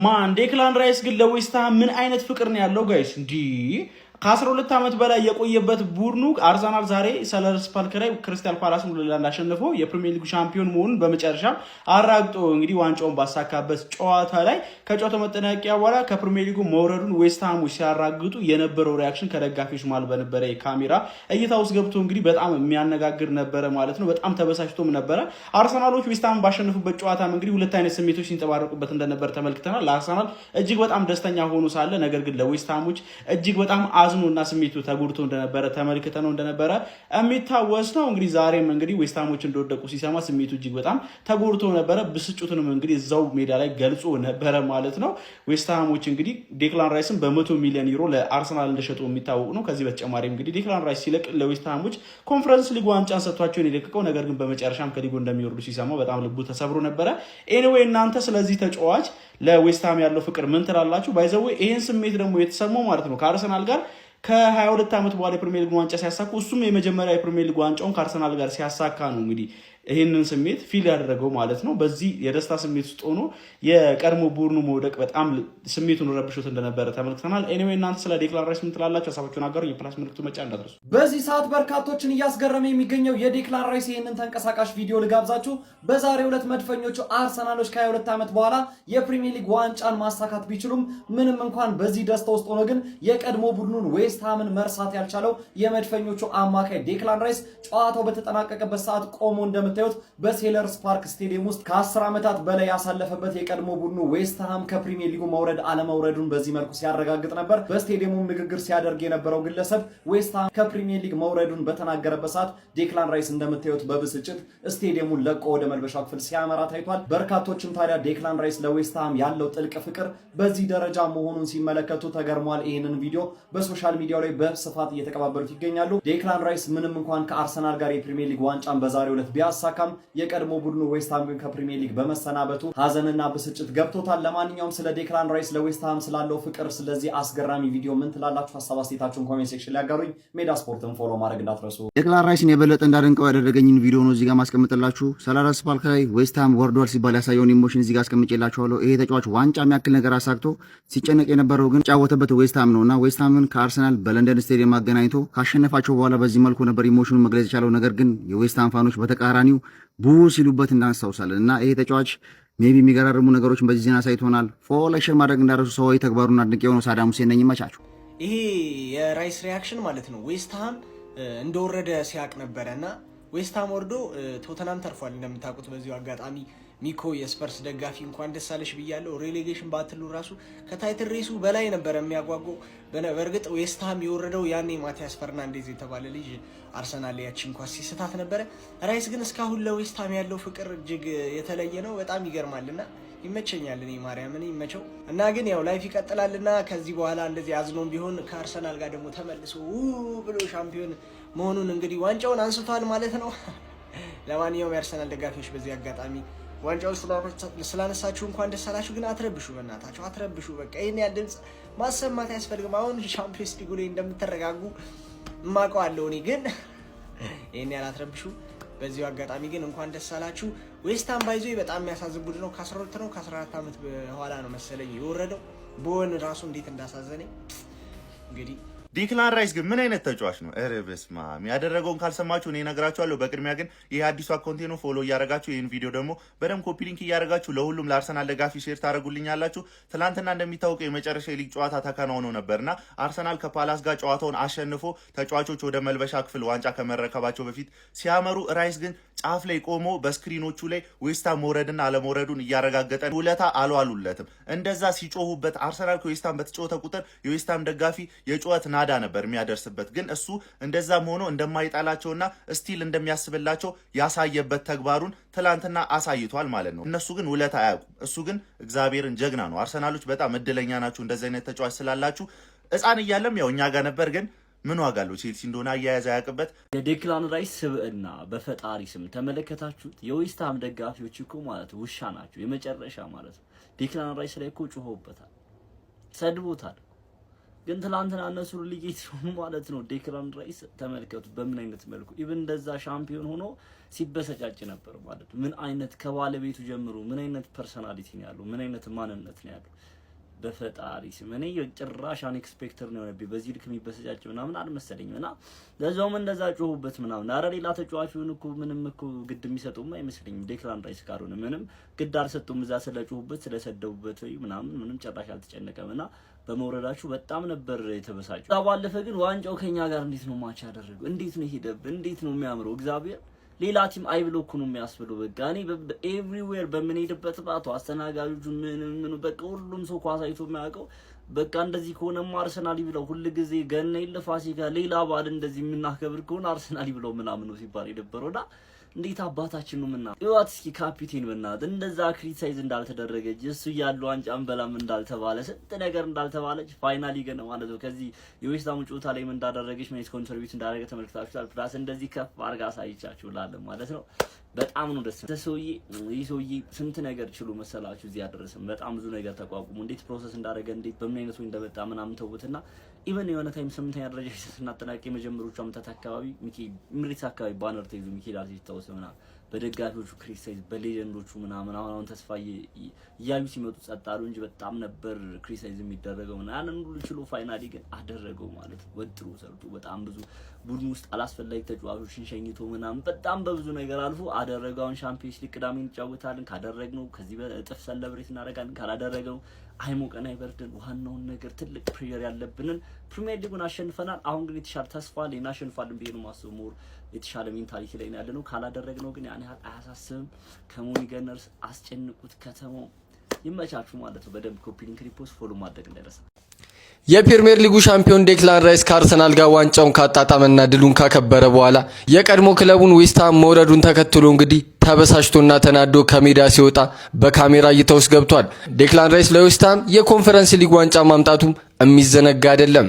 ማን ዴክላን ራይስ ግን ለዌስትሃም ምን አይነት ፍቅር ነው ያለው ጋይስ? እንዲ ከ12 ዓመት በላይ የቆየበት ቡድኑ አርሰናል ዛሬ ሰለርስ ፓርክ ላይ ክሪስታል ፓላስን ለላንድ አሸንፎ የፕሪሚየር ሊግ ሻምፒዮን መሆኑን በመጨረሻ አራግጦ እንግዲህ ዋንጫውን ባሳካበት ጨዋታ ላይ ከጨዋታው መጠናቀቂያ በኋላ ከፕሪሚየር ሊጉ መውረዱን ዌስትሃሞች ሲያራግጡ የነበረው ሪአክሽን ከደጋፊዎች መሃል በነበረ የካሜራ እይታ ውስጥ ገብቶ እንግዲህ በጣም የሚያነጋግር ነበረ ማለት ነው። በጣም ተበሳጭቶም ነበረ። አርሰናሎች ዌስትሃም ባሸነፉበት ጨዋታም እንግዲህ ሁለት አይነት ስሜቶች ሲንጸባረቁበት እንደነበር ተመልክተናል። ለአርሰናል እጅግ በጣም ደስተኛ ሆኖ ሳለ ነገር ግን ለዌስትሃሞች እጅግ በጣም አዝኖና ስሜቱ ተጎድቶ እንደነበረ ተመልክተነው እንደነበረ የሚታወስ ነው። እንግዲህ ዛሬም እንግዲህ ዌስትሃሞች እንደወደቁ ሲሰማ ስሜቱ እጅግ በጣም ተጎድቶ ነበረ። ብስጭቱንም እንግዲህ እዛው ሜዳ ላይ ገልጾ ነበረ ማለት ነው። ዌስትሃሞች እንግዲህ ዴክላን ራይስን በ100 ሚሊዮን ዩሮ ለአርሰናል እንደሸጡ የሚታወቅ ነው። ከዚህ በተጨማሪ እንግዲህ ዴክላን ራይስ ሲለቅ ለዌስትሃሞች ኮንፈረንስ ሊግ ዋንጫን ሰጥቷቸውን የለቀቀው ነገር ግን በመጨረሻም ከሊጉ እንደሚወርዱ ሲሰማ በጣም ልቡ ተሰብሮ ነበረ። ኤኒዌይ እናንተ ስለዚህ ተጫዋች ለዌስትሃም ያለው ፍቅር ምን ትላላችሁ? ባይዘው ይሄን ስሜት ደግሞ የተሰማው ማለት ነው ከአርሰናል ጋር ከ22 ዓመት በኋላ የፕሪሚየር ሊግ ዋንጫ ሲያሳኩ እሱም የመጀመሪያ የፕሪሚየር ሊግ ዋንጫውን ከአርሰናል ጋር ሲያሳካ ነው እንግዲህ ይህንን ስሜት ፊል ያደረገው ማለት ነው። በዚህ የደስታ ስሜት ውስጥ ሆኖ የቀድሞ ቡድኑ መውደቅ በጣም ስሜቱን ረብሾት እንደነበረ ተመልክተናል። ኤኒዌይ እናንተ ስለ ዴክላን ራይስ ምን ትላላችሁ? ሀሳባችሁን አጋሩ። የፕላስ ምልክቱ መጫ እንዳትረሱ። በዚህ ሰዓት በርካቶችን እያስገረመ የሚገኘው የዴክላን ራይስ ይህንን ተንቀሳቃሽ ቪዲዮ ልጋብዛችሁ። በዛሬው ዕለት መድፈኞቹ አርሰናሎች ከ22 ዓመት በኋላ የፕሪሚየር ሊግ ዋንጫን ማሳካት ቢችሉም ምንም እንኳን በዚህ ደስታ ውስጥ ሆኖ ግን የቀድሞ ቡድኑን ዌስትሃምን መርሳት ያልቻለው የመድፈኞቹ አማካይ ዴክላን ራይስ ጨዋታው በተጠናቀቀበት ሰዓት ቆሞ እንደምታዩት በሴለርስ ፓርክ ስቴዲየም ውስጥ ከ10 ዓመታት በላይ ያሳለፈበት የቀድሞ ቡድኑ ዌስትሃም ከፕሪሚየር ሊጉ መውረድ አለመውረዱን በዚህ መልኩ ሲያረጋግጥ ነበር። በስቴዲየሙም ንግግር ሲያደርግ የነበረው ግለሰብ ዌስትሃም ከፕሪሚየር ሊግ መውረዱን በተናገረበት ሰዓት ዴክላን ራይስ እንደምታዩት በብስጭት ስቴዲየሙን ለቆ ወደ መልበሻው ክፍል ሲያመራ ታይቷል። በርካቶችም ታዲያ ዴክላን ራይስ ለዌስትሃም ያለው ጥልቅ ፍቅር በዚህ ደረጃ መሆኑን ሲመለከቱ ተገርሟል። ይህንን ቪዲዮ በሶሻል ሚዲያው ላይ በስፋት እየተቀባበሉት ይገኛሉ። ዴክላን ራይስ ምንም እንኳን ከአርሰናል ጋር የፕሪሚየር ሊግ ዋንጫን በዛሬው ዕለት ቢያሳካም የቀድሞ ቡድኑ ዌስትሃም ግን ከፕሪሚየር ሊግ በመሰናበቱ ሀዘንና ብስጭት ገብቶታል። ለማንኛውም ስለ ዴክላን ራይስ ለዌስትሃም ስላለው ፍቅር ስለዚህ አስገራሚ ቪዲዮ ምን ትላላችሁ? ሀሳብ አስተያየታችሁን ኮሜንት ሴክሽን ላይ አጋሩኝ። ሜዳ ስፖርትን ፎሎ ማድረግ እንዳትረሱ። ዴክላን ራይስን የበለጠ እንዳደንቀው ያደረገኝን ቪዲዮ ነው እዚህ ጋር ማስቀምጥላችሁ። ሰለርስ ፓርክ ላይ ዌስትሃም ወርዷል ሲባል ያሳየውን ኢሞሽን እዚህ ጋር አስቀምጬላችኋለሁ። ይሄ ተጫዋች ዋንጫ የሚያክል ነገር አሳክቶ ሲጨነቅ የነበረው ግን ጫወተበት ዌስትሃም ነውና ዌስትሃምን ከአርሰናል በለንደን ስቴዲየም አገናኝቶ ካሸነፋቸው በኋላ በዚህ መልኩ ነበር ኢሞሽኑን መግለጽ የቻለው። ነገር ግን የዌስትሃም ፋኖች በተቃራኒው ቡ ሲሉበት እናስታውሳለን። እና ይሄ ተጫዋች ሜቢ የሚገራርሙ ነገሮችን በዚህ ዜና ሳይቶናል። ፎሎው ማድረግ እንዳረሱ ሰው ተግባሩን አድንቄ የሆነው ሳዳም ሁሴን ነኝ። ይመቻችሁ። ይሄ የራይስ ሪያክሽን ማለት ነው ዌስትሃም እንደወረደ ሲያቅ ነበረና ዌስትሃም ወርዶ ቶተናም ተርፏል እንደምታውቁት። በዚሁ አጋጣሚ ሚኮ የስፐርስ ደጋፊ እንኳን ደስ አለሽ ብያለሁ። ሬሌጌሽን ባትሉ ራሱ ከታይትል ሬሱ በላይ ነበር የሚያጓጓው። በእርግጥ ዌስትሃም የወረደው ያኔ ማቲያስ ፈርናንዴዝ የተባለ ልጅ አርሰናል ያቺን ኳስ ሲስታት ነበረ። ራይስ ግን እስካሁን ለዌስትሃም ያለው ፍቅር እጅግ የተለየ ነው። በጣም ይገርማልና ይመቸኛል። እኔ ማርያምን ይመቸው እና ግን ያው ላይፍ ይቀጥላልና ከዚህ በኋላ እንደዚህ አዝኖም ቢሆን ከአርሰናል ጋር ደግሞ ተመልሶ ብሎ ሻምፒዮን መሆኑን እንግዲህ ዋንጫውን አንስቷል ማለት ነው። ለማንኛውም የአርሰናል ደጋፊዎች በዚህ አጋጣሚ ዋንጫውን ስላነሳችሁ እንኳን ደስ አላችሁ። ግን አትረብሹ፣ በእናታችሁ አትረብሹ። በቃ ይሄን ያህል ድምጽ ማሰማት አያስፈልግም። አሁን ቻምፒየንስ ሊግ ላይ እንደምትረጋጉ ማውቀዋለሁ እኔ፣ ግን ይሄን ያህል አትረብሹ። በዚሁ አጋጣሚ ግን እንኳን ደስ አላችሁ። ዌስትሃም ባይዞ በጣም የሚያሳዝን ቡድን ነው። ከ12 ነው ከ14 ዓመት በኋላ ነው መሰለኝ የወረደው። ቦን ራሱ እንዴት እንዳሳዘነኝ እንግዲህ። ዴክላን ራይስ ግን ምን አይነት ተጫዋች ነው? ኧረ በስመ አብ። ያደረገውን ካልሰማችሁ እኔ እነግራችኋለሁ። በቅድሚያ ግን ይሄ አዲሱ አካውንቴ ነው። ፎሎ እያደረጋችሁ ይህን ቪዲዮ ደግሞ በደንብ ኮፒ ሊንክ እያደረጋችሁ ለሁሉም ለአርሰናል ደጋፊ ሼር ታደርጉልኛላችሁ። ትናንትና እንደሚታወቀው የመጨረሻ የሊግ ጨዋታ ተከናውኖ ነበርና አርሰናል ከፓላስ ጋር ጨዋታውን አሸንፎ ተጫዋቾች ወደ መልበሻ ክፍል ዋንጫ ከመረከባቸው በፊት ሲያመሩ ራይስ ግን ጫፍ ላይ ቆሞ በስክሪኖቹ ላይ ዌስትሃም መውረድና አለመውረዱን እያረጋገጠ ውለታ አልዋሉለትም። እንደዛ ሲጮሁበት አርሰናል ከዌስትሃም በተጫወተ ቁጥር የዌስትሃም ደጋፊ የጩኸት ናዳ ነበር የሚያደርስበት። ግን እሱ እንደዛም ሆኖ እንደማይጣላቸውና ስቲል እንደሚያስብላቸው ያሳየበት ተግባሩን ትላንትና አሳይቷል ማለት ነው። እነሱ ግን ውለታ አያውቁም። እሱ ግን እግዚአብሔርን ጀግና ነው። አርሰናሎች በጣም እድለኛ ናችሁ እንደዚህ አይነት ተጫዋች ስላላችሁ። ሕፃን እያለም ያው እኛ ጋር ነበር ግን ምን ዋጋ አለው? ቼልሲ እንደሆነ አያያዝ ያያቅበት። የዴክላን ራይስ ስብዕና በፈጣሪ ስም ተመለከታችሁት? የዌስትሃም ደጋፊዎች እኮ ማለት ውሻ ናቸው የመጨረሻ ማለት ነው። ዴክላን ራይስ ላይ እኮ ጮሆበታል፣ ሰድቦታል። ግን ትላንትና እነሱ ሊጌት ሲሆኑ ማለት ነው ዴክላን ራይስ ተመልከቱ በምን አይነት መልኩ ኢቭን እንደዛ ሻምፒዮን ሆኖ ሲበሰጫጭ ነበር ማለት ምን አይነት ከባለቤቱ ጀምሮ ምን አይነት ፐርሰናሊቲ ነው ያለው ምን አይነት ማንነት ነው ያለው በፈጣሪ ስም እኔ ጭራሽ አንኤክስፔክተር ነው ነበር በዚህ ልክ የሚበሰጫጭ ምናምን አልመሰለኝም እና ለዛውም እንደዛ ጮሁበት ምናምን አረ ሌላ ተጫዋቹን እኮ ምንም እኮ ግድ የሚሰጡም አይመስልኝም ዴክላን ራይስ ካልሆነ ምንም ግድ አልሰጡም እዛ ስለጮሁበት ስለሰደቡበት ወይ ምንም ጭራሽ አልተጨነቀምና በመውረዳችሁ በጣም ነበር የተበሳጨው። ባለፈ ግን ዋንጫው ከኛ ጋር እንዴት ነው ማች ያደረገው እንዴት ነው ሄደብ እንዴት ነው የሚያምረው እግዚአብሔር ሌላ ቲም አይብሎክ ነው የሚያስብለው በቃ እኔ ኤቭሪዌር በምንሄድበት ባቶ አስተናጋጆቹ ምን በቃ ሁሉም ሰው ኳሳይቶ የሚያውቀው በቃ እንደዚህ ከሆነማ አርሰናል ይብለው ሁሉ ጊዜ ገና ይለፋሲካ ሌላ ባል እንደዚህ የምናከብር ከሆነ አርሰናል ይብለው ምናምን ነው ሲባል የነበረውና እንዴት አባታችን ነው ምና ይዋት እስኪ ካፒቴን በእናት እንደዛ ክሪቲሳይዝ እንዳልተደረገች እሱ ያለው ዋንጫን በላም እንዳልተባለ ስንት ነገር እንዳልተባለች ፋይናሊ ገና ማለት ነው ከዚህ የዌስታም ጨዋታ ላይ ምን እንዳደረገች ምን ኮንትሪቢዩት እንዳደረገ ተመልክታችኋል ፕላስ እንደዚህ ከፍ አርጋ ሳይቻችሁ ላለ ማለት ነው በጣም ነው ደስ ይሰውይ ስንት ነገር ችሎ መሰላችሁ እዚህ ያደረሰም በጣም ብዙ ነገር ተቋቁሞ እንዴት ፕሮሰስ እንዳደረገ እንዴት በምን አይነት ወይ እንደመጣ ምናምን ተውትና ኢቨን የሆነ ታይም 8ኛ ደረጃ ሲያጠናቀቅ የመጀመሪያዎቹ አመታት አካባቢ ምሪት አካባቢ ባነር ተይዞ ሚኬል አርቴታ ተወሰና በደጋፊዎቹ ክሪቲሳይዝ በሌጀንዶቹ ምናምን አሁን ተስፋ ያዩ ሲመጡ ጸጣሉ እንጂ በጣም ነበር ክሪቲሳይዝ የሚደረገው እና ያንን ሁሉ ችሎ ፋይናሊ ግን አደረገው ማለት ወጥሮ ሰርቶ በጣም ብዙ ቡድን ውስጥ አላስፈላጊ ተጫዋቾችን ሸኝቶ ምናምን በጣም በብዙ ነገር አልፎ አደረጋውን ሻምፒዮንስ ሊግ ቅዳሜ እንጫወታለን ካደረግነው ከዚህ በእጥፍ ሰለብሬት እናደርጋለን ካላደረገው አይሞቀን አይበርድን ዋናውን ነገር ትልቅ ፕሬሸር ያለብንን ፕሪሚየር ሊጉን አሸንፈናል አሁን ግን የተሻለ ተስፋ ላይ እናሸንፋለን ብዬ ነው ማስበው ሞር የተሻለ ሜንታሊቲ ላይ ያለነው ካላደረግነው ግን ያን ያህል አያሳስብም ከሞኒ ገነርስ አስጨንቁት ከተማው ይመቻችሁ ማለት ነው በደንብ ኮፒ ሊንክ ሪፖስት ፎሎ ማድረግ እንዳይረሳ የፕሪሚየር ሊጉ ሻምፒዮን ዴክላን ራይስ ከአርሰናል ጋር ዋንጫውን ካጣጣመና ድሉን ካከበረ በኋላ የቀድሞ ክለቡን ዌስትሃም መውረዱን ተከትሎ እንግዲህ ተበሳሽቶና ተናዶ ከሜዳ ሲወጣ በካሜራ እይታ ውስጥ ገብቷል። ዴክላን ራይስ ለዌስትሃም የኮንፈረንስ ሊግ ዋንጫ ማምጣቱም የሚዘነጋ አይደለም።